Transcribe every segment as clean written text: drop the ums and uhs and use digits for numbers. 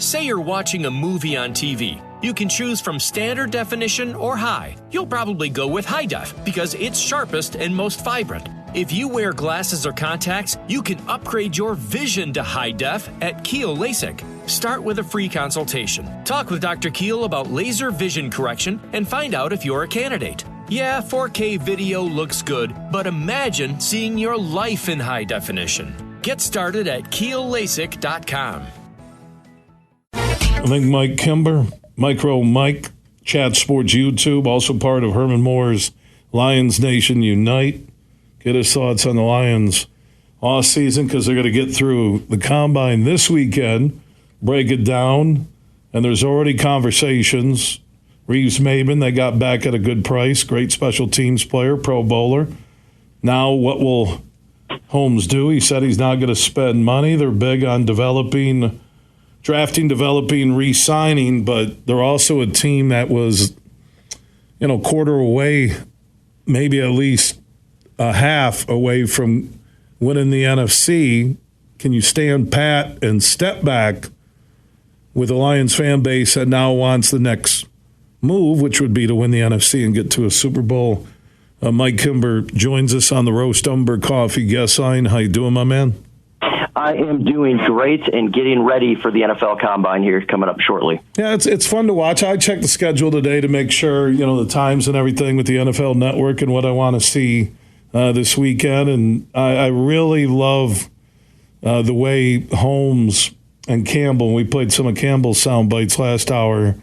Say you're watching a movie on TV. You can choose from standard definition or high. You'll probably go with high def because it's sharpest and most vibrant. If you wear glasses or contacts, you can upgrade your vision to high def at Keel LASIK. Start with a free consultation. Talk with Dr. Keel about laser vision correction and find out if you're a candidate. Yeah, 4K video looks good, but imagine seeing your life in high definition. Get started at KeelLASIK.com. I think Mike Kimber, Micro Mike, Chat Sports YouTube, also part of Herman Moore's Lions Nation Unite. Get his thoughts on the Lions all season because they're going to get through the Combine this weekend, break it down, and there's already conversations. Reeves Maben, they got back at a good price, great special teams player, Pro Bowler. Now what will Holmes do? He said he's not going to spend money. They're big on drafting, developing, re-signing, but they're also a team that was, quarter away, maybe at least a half away from winning the NFC. Can you stand pat and step back with the Lions fan base that now wants the next move, which would be to win the NFC and get to a Super Bowl? Mike Kimber joins us on the Roast Umber Coffee guest line. How you doing, my man? I am doing great and getting ready for the NFL Combine here coming up shortly. Yeah, it's fun to watch. I checked the schedule today to make sure, the times and everything with the NFL Network and what I want to see this weekend. And I really love the way Holmes and Campbell, we played some of Campbell's sound bites last hour,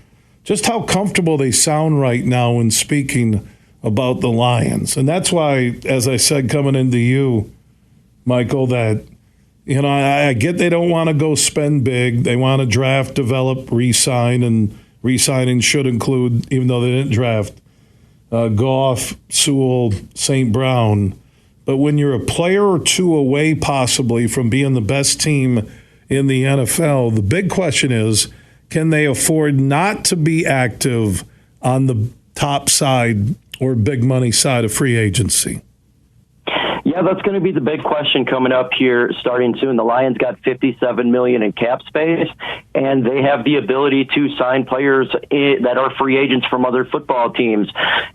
just how comfortable they sound right now when speaking about the Lions. And that's why, as I said coming into you, Michael, that I get they don't want to go spend big. They want to draft, develop, re-sign, and re-signing should include, even though they didn't draft, Goff, Sewell, St. Brown. But when you're a player or two away possibly from being the best team in the NFL, the big question is, can they afford not to be active on the top side or big money side of free agency? Yeah, that's going to be the big question coming up here starting soon. The Lions got $57 million in cap space, and they have the ability to sign players that are free agents from other football teams.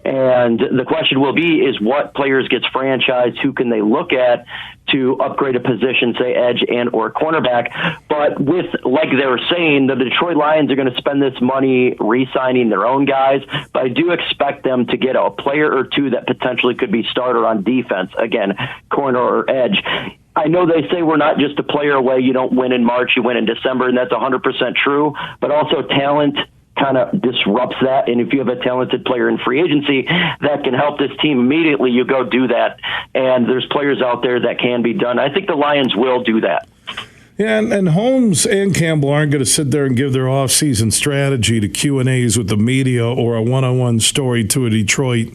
And the question will be is what players gets franchised, who can they look at to upgrade a position, say edge and or cornerback. But with, like they were saying, the Detroit Lions are going to spend this money re-signing their own guys, but I do expect them to get a player or two that potentially could be starter on defense, again, corner or edge. I know they say we're not just a player away. You don't win in March, you win in December, and that's 100% true, but also talent kind of disrupts that. And if you have a talented player in free agency that can help this team immediately, you go do that. And there's players out there that can be done. I think the Lions will do that. Yeah, and Holmes and Campbell aren't going to sit there and give their off-season strategy to Q&As with the media or a one-on-one story to a Detroit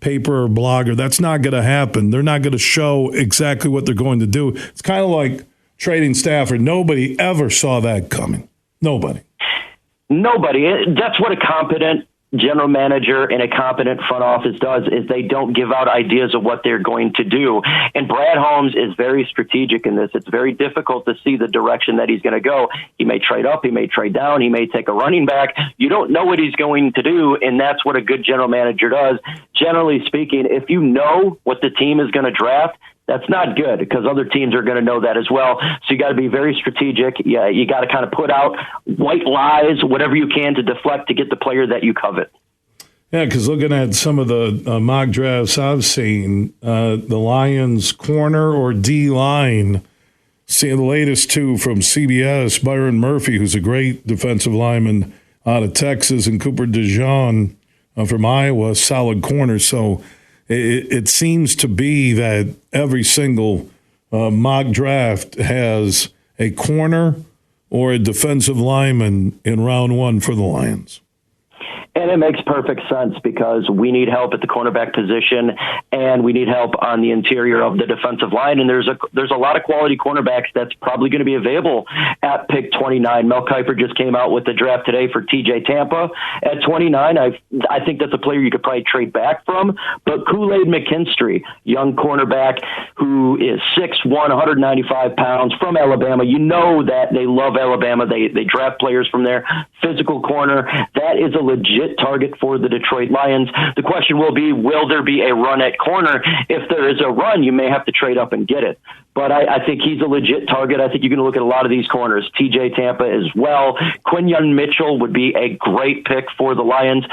paper or blogger. That's not going to happen. They're not going to show exactly what they're going to do. It's kind of like trading Stafford. Nobody ever saw that coming. Nobody. That's what a competent general manager and a competent front office does, is they don't give out ideas of what they're going to do. And Brad Holmes is very strategic in this. It's very difficult to see the direction that he's going to go. He may trade up, he may trade down, he may take a running back. You don't know what he's going to do, and that's what a good general manager does. Generally speaking, if you know what the team is going to draft, that's not good because other teams are going to know that as well. So you got to be very strategic. Yeah, you got to kind of put out white lies, whatever you can to deflect to get the player that you covet. Yeah, because looking at some of the mock drafts I've seen, the Lions corner or D-line, seeing the latest two from CBS, Byron Murphy, who's a great defensive lineman out of Texas, and Cooper DeJean from Iowa, solid corner. So it seems to be that every single mock draft has a corner or a defensive lineman in round one for the Lions. And it makes perfect sense because we need help at the cornerback position and we need help on the interior of the defensive line. And there's a lot of quality cornerbacks that's probably going to be available at pick 29. Mel Kiper just came out with the draft today for TJ Tampa at 29. I think that's a player you could probably trade back from. But Kool-Aid McKinstry, young cornerback who is 6'1", 195 pounds from Alabama. You know that they love Alabama. They draft players from there. Physical corner. That is a legit target for the Detroit Lions. The question will be, will there be a run at corner? If there is a run, you may have to trade up and get it. But I think he's a legit target. I think you're going to look at a lot of these corners. TJ Tampa as well. Quinyon Mitchell would be a great pick for the Lions.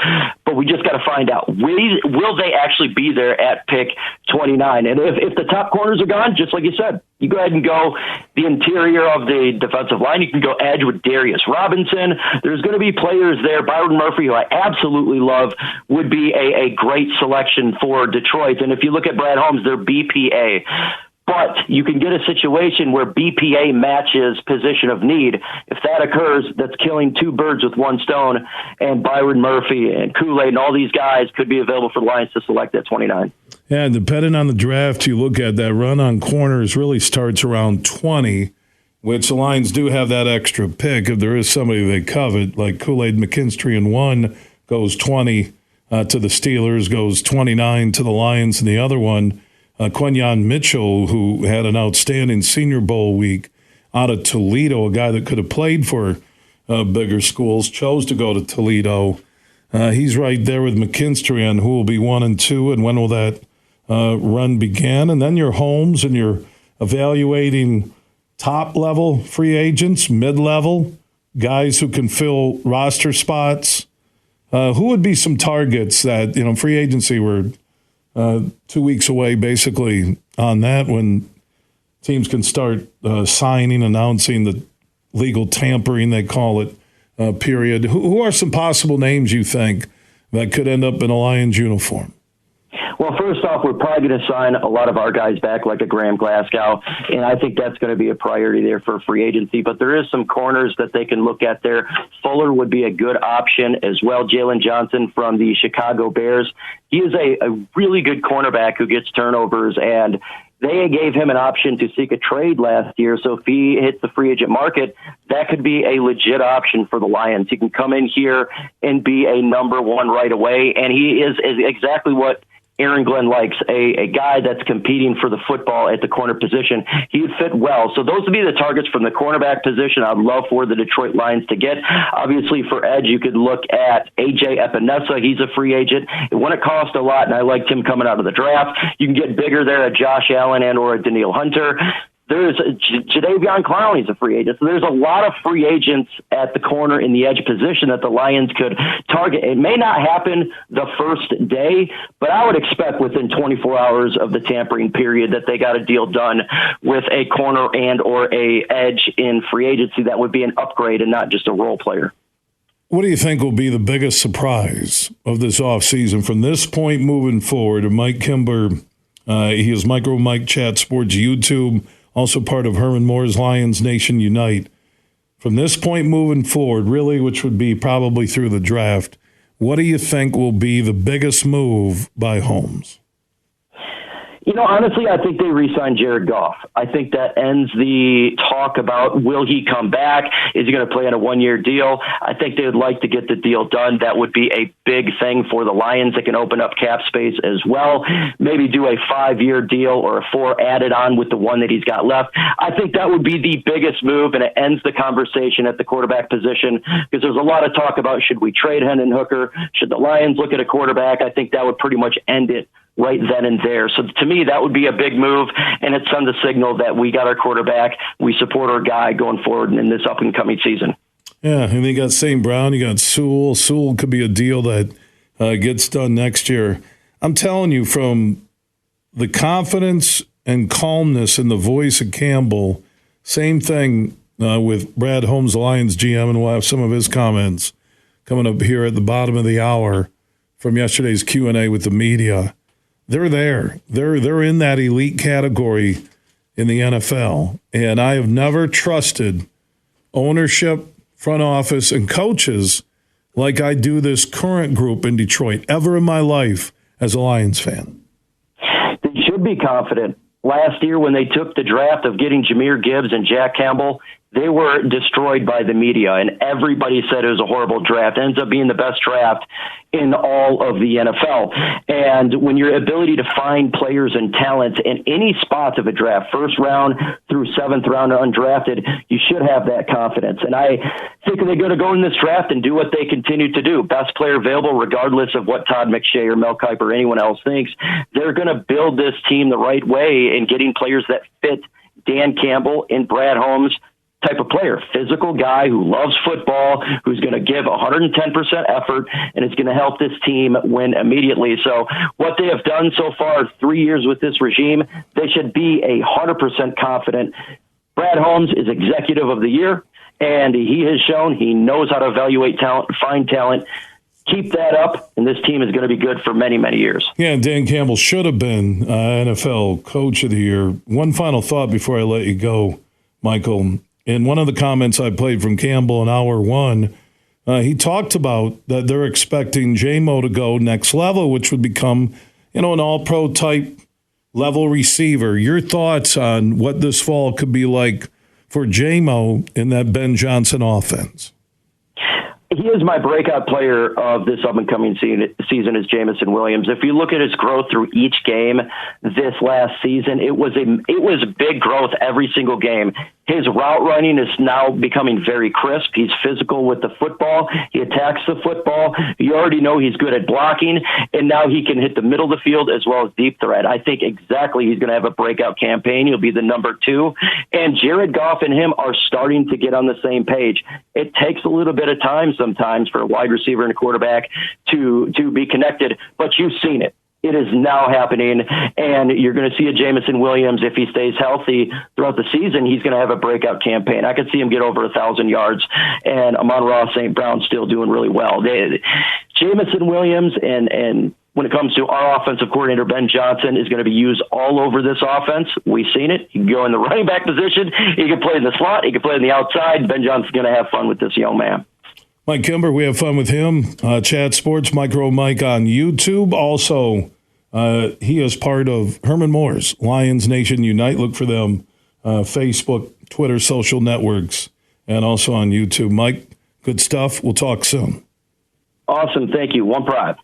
But we just got to find out, will they actually be there at pick 29? And if the top corners are gone, just like you said, you go ahead and go the interior of the defensive line. You can go edge with Darius Robinson. There's going to be players there. Byron Murphy, who I absolutely love, would be a great selection for Detroit. And if you look at Brad Holmes, they're BPA. But you can get a situation where BPA matches position of need. If that occurs, that's killing two birds with one stone. And Byron Murphy and Kool-Aid and all these guys could be available for the Lions to select at 29. Yeah, depending on the draft, you look at that run on corners really starts around 20, which the Lions do have that extra pick if there is somebody they covet, like Kool-Aid McKinstry in one goes 20 to the Steelers, goes 29 to the Lions, and the other one, Quinyon Mitchell, who had an outstanding Senior Bowl week out of Toledo, a guy that could have played for bigger schools, chose to go to Toledo. He's right there with McKinstry on who will be 1 and 2, and when will that run begin. And then your Holmes, and you're evaluating top-level free agents, mid-level, guys who can fill roster spots. Who would be some targets that, free agency, we're 2 weeks away basically on that, when teams can start signing, announcing the legal tampering, they call it, period. Who are some possible names you think that could end up in a Lions uniform? Well, first off, we're probably going to sign a lot of our guys back, like a Graham Glasgow, and I think that's going to be a priority there for free agency. But there is some corners that they can look at there. Fuller would be a good option as well. Jalen Johnson from the Chicago Bears. He is a really good cornerback who gets turnovers, and they gave him an option to seek a trade last year. So if he hits the free agent market, that could be a legit option for the Lions. He can come in here and be a number one right away, and he is exactly what Aaron Glenn likes, a guy that's competing for the football at the corner position. He would fit well. So those would be the targets from the cornerback position I'd love for the Detroit Lions to get. Obviously, for edge, you could look at A.J. Epinesa. He's a free agent. It wouldn't cost a lot, and I liked him coming out of the draft. You can get bigger there at Josh Allen and or a Danielle Hunter. There's Jadeveon Clowney's a free agent. So there's a lot of free agents at the corner in the edge position that the Lions could target. It may not happen the first day, but I would expect within 24 hours of the tampering period that they got a deal done with a corner and or a edge in free agency that would be an upgrade and not just a role player. What do you think will be the biggest surprise of this offseason from this point moving forward? Mike Kimber, he is Micro Mike Chat Sports YouTube, also part of Herman Moore's Lions Nation Unite. From this point moving forward, really, which would be probably through the draft, what do you think will be the biggest move by Holmes? Honestly, I think they re-signed Jared Goff. I think that ends the talk about will he come back? Is he going to play on a one-year deal? I think they would like to get the deal done. That would be a big thing for the Lions. It can open up cap space as well. Maybe do a 5-year deal or a 4 added on with the one that he's got left. I think that would be the biggest move, and it ends the conversation at the quarterback position because there's a lot of talk about should we trade Hendon Hooker? Should the Lions look at a quarterback? I think that would pretty much end it right then and there. So to me, that would be a big move, and it sends a signal that we got our quarterback, we support our guy going forward in this up and coming season. Yeah, and you got St. Brown, you got Sewell. Sewell could be a deal that gets done next year. I'm telling you, from the confidence and calmness in the voice of Campbell, same thing with Brad Holmes, the Lions GM, and we'll have some of his comments coming up here at the bottom of the hour from yesterday's Q&A with the media. They're there. They're in that elite category in the NFL. And I have never trusted ownership, front office, and coaches like I do this current group in Detroit ever in my life as a Lions fan. They should be confident. Last year when they took the draft of getting Jahmyr Gibbs and Jack Campbell, they were destroyed by the media, and everybody said it was a horrible draft. It ends up being the best draft in all of the NFL. And when your ability to find players and talent in any spots of a draft, first round through seventh round undrafted, you should have that confidence. And I think they're going to go in this draft and do what they continue to do. Best player available, regardless of what Todd McShay or Mel Kiper or anyone else thinks. They're going to build this team the right way in getting players that fit Dan Campbell and Brad Holmes type of player, physical guy who loves football, who's going to give 110% effort, and is going to help this team win immediately. So what they have done so far, 3 years with this regime, they should be 100% confident. Brad Holmes is executive of the year, and he has shown he knows how to evaluate talent, find talent. Keep that up, and this team is going to be good for many, many years. Yeah, Dan Campbell should have been NFL Coach of the Year. One final thought before I let you go, Michael. In one of the comments I played from Campbell in hour one, he talked about that they're expecting J-Mo to go next level, which would become, an all-pro type level receiver. Your thoughts on what this fall could be like for J-Mo in that Ben Johnson offense? He is my breakout player of this up-and-coming season is Jameson Williams. If you look at his growth through each game this last season, it was big growth every single game. His route running is now becoming very crisp. He's physical with the football. He attacks the football. You already know he's good at blocking, and now he can hit the middle of the field as well as deep threat. I think exactly he's going to have a breakout campaign. He'll be the number 2. And Jared Goff and him are starting to get on the same page. It takes a little bit of time sometimes for a wide receiver and a quarterback to be connected, but you've seen it. It is now happening, and you're going to see a Jameson Williams, if he stays healthy throughout the season, he's going to have a breakout campaign. I could see him get over 1,000 yards, and amon-ra St. Brown still doing really well. Jameson Williams, and when it comes to our offensive coordinator, Ben Johnson, is going to be used all over this offense. We've seen it. He can go in the running back position. He can play in the slot. He can play on the outside. Ben Johnson's going to have fun with this young man. Mike Kimber, we have fun with him. Chat Sports, Micro Mike on YouTube. Also, he is part of Herman Moore's Lions Nation Unite. Look for them, Facebook, Twitter, social networks, and also on YouTube. Mike, good stuff. We'll talk soon. Awesome. Thank you. One Pride.